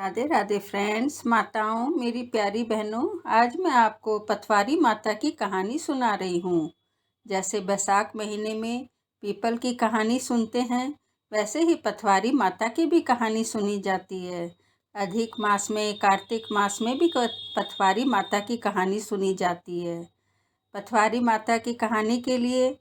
Radhe Radhe friends, माताओं, मेरी प्यारी बहनों। आज मैं आपको पथवारी माता की कहानी सुना रही हूँ। जैसे बैसाख महीने में पीपल की कहानी सुनते हैं, वैसे ही पथवारी माता की भी कहानी सुनी जाती है। अधिक मास में, कार्तिक मास में भी पथवारी माता की कहानी सुनी जाती है। पथवारी माता की कहानी के लिए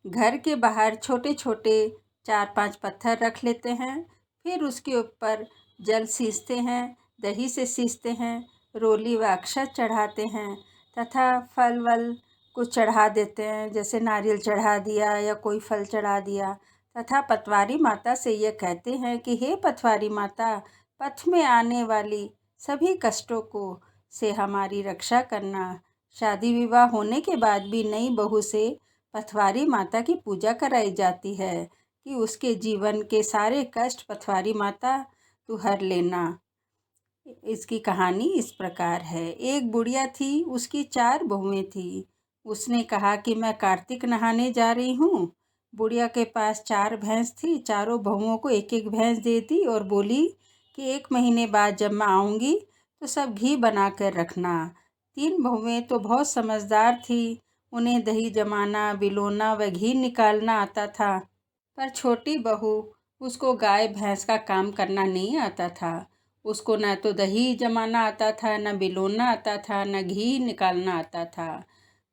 घर के बाहर छोटे छोटे 4-5 पत्थर रख लेते हैं। फिर उसके ऊपर जल सींचते हैं, दही से सींचते हैं, रोली व अक्षत चढ़ाते हैं तथा फल वल कुछ चढ़ा देते हैं, जैसे नारियल चढ़ा दिया या कोई फल चढ़ा दिया। तथा पथवारी माता से ये कहते हैं कि हे पथवारी माता, पथ में आने वाली सभी कष्टों को से हमारी रक्षा करना। शादी विवाह होने के बाद भी नई बहू से पथवारी माता की पूजा कराई जाती है कि उसके जीवन के सारे कष्ट पथवारी माता तू हर लेना। इसकी कहानी इस प्रकार है। एक बुढ़िया थी, उसकी 4 बहुएं थी। उसने कहा कि मैं कार्तिक नहाने जा रही हूँ। बुढ़िया के पास 4 भैंस थी। चारों बहुओं को एक एक भैंस दे दी और बोली कि 1 महीने बाद जब मैं आऊँगी तो सब घी बना कर रखना। 3 बहुएं तो बहुत समझदार थी। उन्हें दही जमाना, बिलोना व घी निकालना आता था। पर छोटी बहू, उसको गाय भैंस का काम करना नहीं आता था। उसको न तो दही जमाना आता था, न बिलोना आता था, न घी निकालना आता था।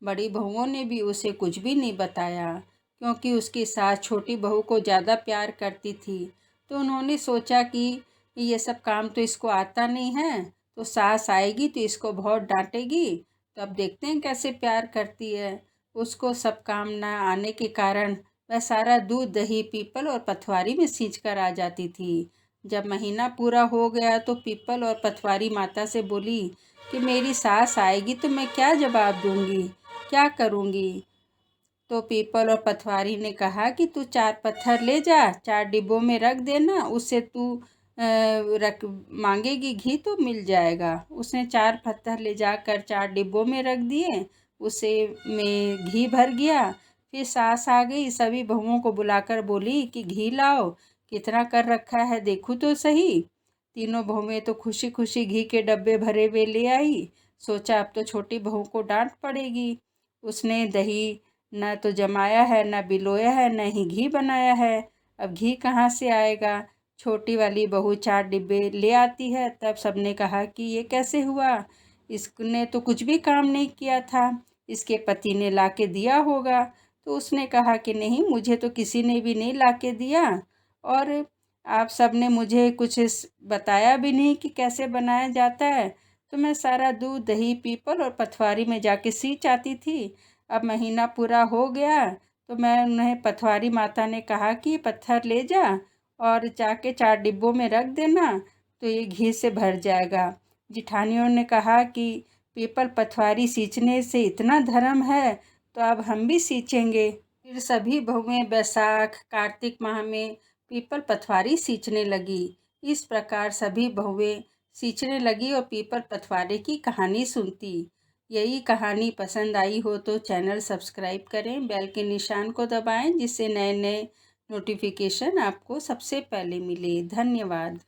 बड़ी बहुओं ने भी उसे कुछ भी नहीं बताया, क्योंकि उसकी सास छोटी बहू को ज़्यादा प्यार करती थी। तो उन्होंने सोचा कि ये सब काम तो इसको आता नहीं है, तो सास आएगी तो इसको बहुत डांटेगी, तो अब देखते हैं कैसे प्यार करती है। उसको सब काम न आने के कारण वह सारा दूध दही पीपल और पथवारी में सींच कर आ जाती थी। जब महीना पूरा हो गया तो पीपल और पथवारी माता से बोली कि मेरी सास आएगी तो मैं क्या जवाब दूंगी, क्या करूंगी। तो पीपल और पथवारी ने कहा कि तू 4 पत्थर ले जा, 4 डिब्बों में रख देना, उससे तू रख मांगेगी घी तो मिल जाएगा। उसने 4 पत्थर ले जाकर 4 डिब्बों में रख दिए, उसे में घी भर गया। फिर सास आ गई, सभी बहुओं को बुलाकर बोली कि घी लाओ, कितना कर रखा है देखो तो सही। तीनों बहुएं तो खुशी खुशी घी के डब्बे भरे हुए ले आई। सोचा अब तो छोटी बहू को डांट पड़ेगी, उसने दही न तो जमाया है, न बिलोया है, न ही घी बनाया है, अब घी कहाँ से आएगा। छोटी वाली बहू 4 डिब्बे ले आती है। तब सबने कहा कि ये कैसे हुआ, इसने तो कुछ भी काम नहीं किया था, इसके पति ने ला के दिया होगा। तो उसने कहा कि नहीं, मुझे तो किसी ने भी नहीं ला के दिया, और आप सब ने मुझे कुछ बताया भी नहीं कि कैसे बनाया जाता है। तो मैं सारा दूध दही पीपल और पथवारी में जाके सींच आती थी। अब महीना पूरा हो गया तो मैं उन्हें, पथवारी माता ने कहा कि पत्थर ले जा और जाके 4 डिब्बों में रख देना, तो ये घी से भर जाएगा। जिठानियों ने कहा कि पीपल पथवारी सींचने से इतना धर्म है तो अब हम भी सींचेंगे। फिर सभी बहुएं बैसाख कार्तिक माह में पीपल पथवारी सींचने लगी। इस प्रकार सभी बहुएं सींचने लगी और पीपल पथवारी की कहानी सुनती। यही कहानी पसंद आई हो तो चैनल सब्सक्राइब करें, बेल के निशान को दबाएं, जिससे नए नए नोटिफिकेशन आपको सबसे पहले मिले। धन्यवाद।